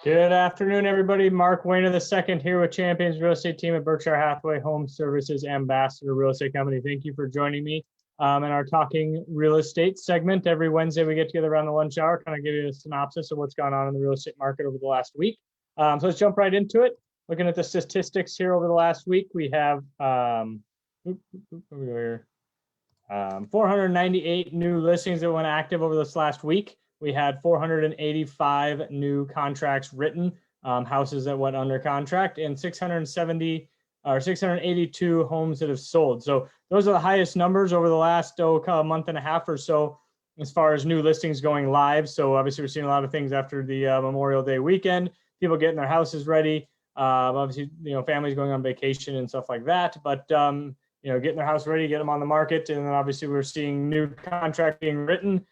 Good afternoon, everybody. Mark Wehner II here with Champions Real Estate Team at Berkshire Hathaway Home Services Ambassador Real Estate Company. Thank you for joining me in our Talking Real Estate segment. Every Wednesday, we get together around the lunch hour, kind of give you a synopsis of what's gone on in the real estate market over the last week. So let's jump right into it. Looking at the statistics here over the last week, we have 498 new listings that went active over this last week. We had 485 new contracts written, houses that went under contract, and 682 homes that have sold. So those are the highest numbers over the last month and a half or so as far as new listings going live. So obviously we're seeing a lot of things after the Memorial Day weekend, people getting their houses ready. Obviously, families going on vacation and stuff like that. But getting their house ready, get them on the market, and then obviously we're seeing new contract being written.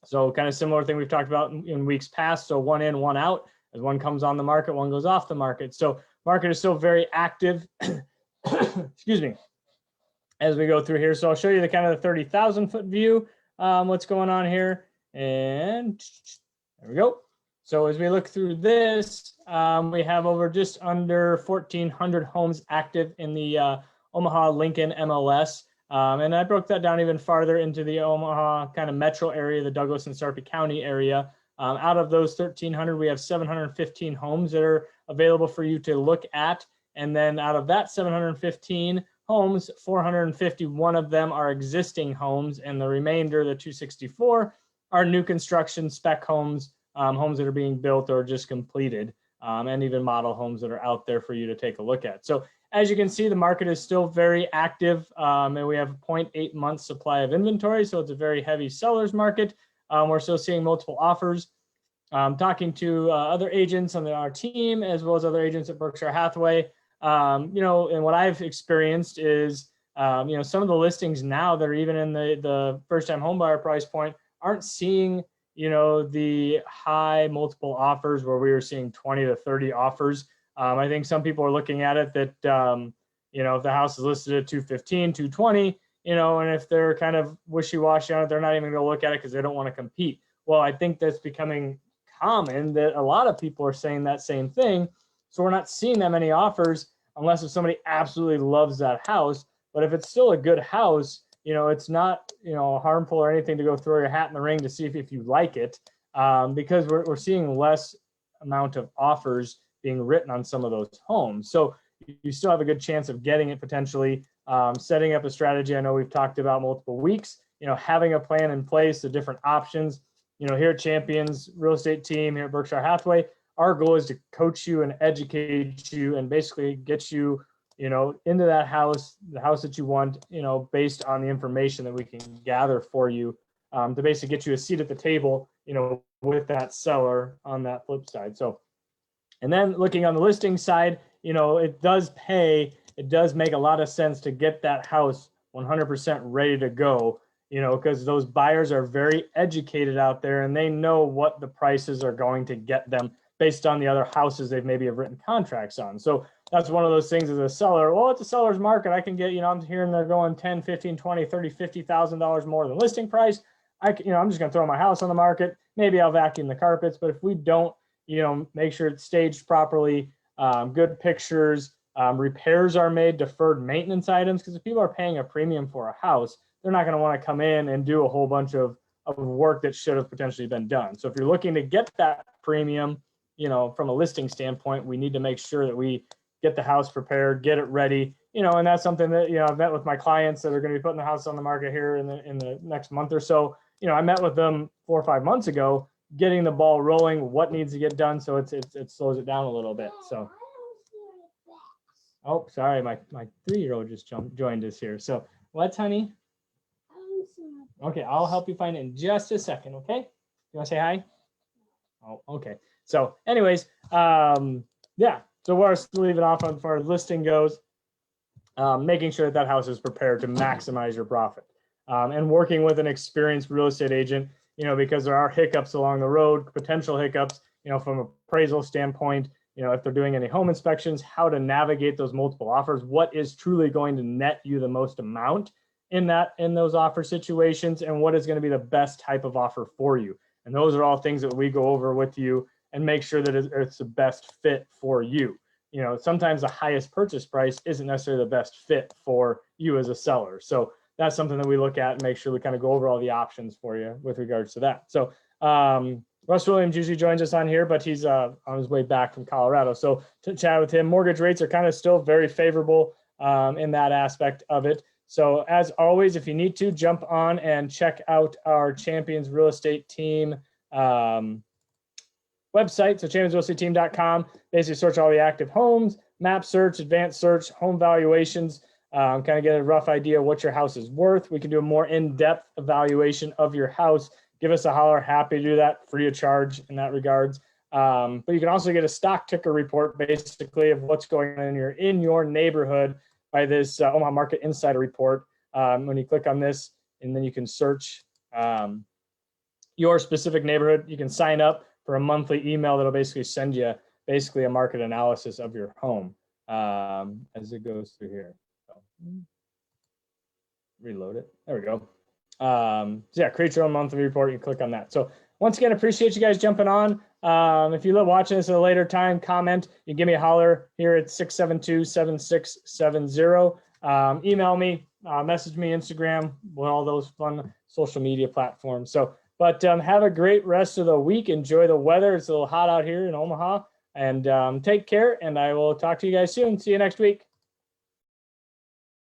So kind of similar thing we've talked about in weeks past. So one in, one out. As one comes on the market, one goes off the market. So market is still very active. Excuse me. As we go through here, so I'll show you the kind of the 30,000 foot view. What's going on here, and there we go. So as we look through this, we have over just under 1,400 homes active in the Omaha Lincoln MLS. And I broke that down even farther into the Omaha kind of metro area, the Douglas and Sarpy County area. Out of those 1,300, we have 715 homes that are available for you to look at. And then out of that 715 homes, 451 of them are existing homes, and the remainder, the 264, are new construction spec homes, homes that are being built or just completed, and even model homes that are out there for you to take a look at. So as you can see, the market is still very active, and we have a 0.8 months supply of inventory, so it's a very heavy seller's market. We're still seeing multiple offers. Talking to other agents on our team, as well as other agents at Berkshire Hathaway, and what I've experienced is, some of the listings now that are even in the first-time homebuyer price point aren't seeing, the high multiple offers where we were seeing 20 to 30 offers. I think some people are looking at it that, if the house is listed at 215, 220, and if they're kind of wishy-washy on it, they're not even going to look at it because they don't want to compete. Well, I think that's becoming common that a lot of people are saying that same thing. So we're not seeing that many offers unless if somebody absolutely loves that house. But if it's still a good house, it's not, harmful or anything to go throw your hat in the ring to see if you like it, because we're seeing less amount of offers being written on some of those homes. So you still have a good chance of getting it potentially. Setting up a strategy, I know we've talked about multiple weeks, having a plan in place, the different options. Here at Champions Real Estate Team, here at Berkshire Hathaway, our goal is to coach you and educate you and basically get you, into that house, the house that you want, based on the information that we can gather for you, to basically get you a seat at the table, with that seller on that flip side. So, and then looking on the listing side, it does pay. It does make a lot of sense to get that house 100% ready to go, because those buyers are very educated out there and they know what the prices are going to get them based on the other houses they've maybe have written contracts on. So that's one of those things as a seller. Well, it's a seller's market. I can get, I'm hearing they're going 10, 15, 20, 30, $50,000 more than listing price. I'm just going to throw my house on the market. Maybe I'll vacuum the carpets, but if we don't, make sure it's staged properly, good pictures, repairs are made, deferred maintenance items, because if people are paying a premium for a house, they're not going to want to come in and do a whole bunch of work that should have potentially been done. So if you're looking to get that premium, from a listing standpoint, we need to make sure that we get the house prepared, get it ready, and that's something that, I've met with my clients that are going to be putting the house on the market here in the next month or so. I met with them 4 or 5 months ago, getting the ball rolling, what needs to get done. So it slows it down a little bit. So, oh, sorry, my 3-year-old just joined us here. So what, honey? Okay, I'll help you find it in just a second. Okay, you want to say hi? Oh, okay. So anyways, yeah, so we're still leaving off on as far as listing goes, making sure that house is prepared to maximize your profit, and working with an experienced real estate agent, because there are hiccups along the road, potential hiccups, from an appraisal standpoint, if they're doing any home inspections, how to navigate those multiple offers, what is truly going to net you the most amount in those offer situations, and what is going to be the best type of offer for you. And those are all things that we go over with you and make sure that it's the best fit for you. You know, sometimes the highest purchase price isn't necessarily the best fit for you as a seller. So that's something that we look at and make sure we kind of go over all the options for you with regards to that. So Russ Williams usually joins us on here, but he's on his way back from Colorado. So to chat with him, mortgage rates are kind of still very favorable in that aspect of it. So as always, if you need to, jump on and check out our Champions Real Estate Team website. So championsrealestateteam.com. Basically search all the active homes, map search, advanced search, home valuations, kind of get a rough idea of what your house is worth. We can do a more in-depth evaluation of your house. Give us a holler. Happy to do that free of charge in that regards. But you can also get a stock ticker report basically of what's going on in your neighborhood by this Omaha Market Insider Report. When you click on this, and then you can search your specific neighborhood, you can sign up for a monthly email that'll basically send you basically a market analysis of your home as it goes through here. So, reload it. There we go. So yeah, create your own monthly report. You click on that. So once again, appreciate you guys jumping on. If you're watching this at a later time, comment. You give me a holler here at 672-7670. Email me, message me, Instagram, all those fun social media platforms. So, but have a great rest of the week. Enjoy the weather. It's a little hot out here in Omaha. And take care. And I will talk to you guys soon. See you next week.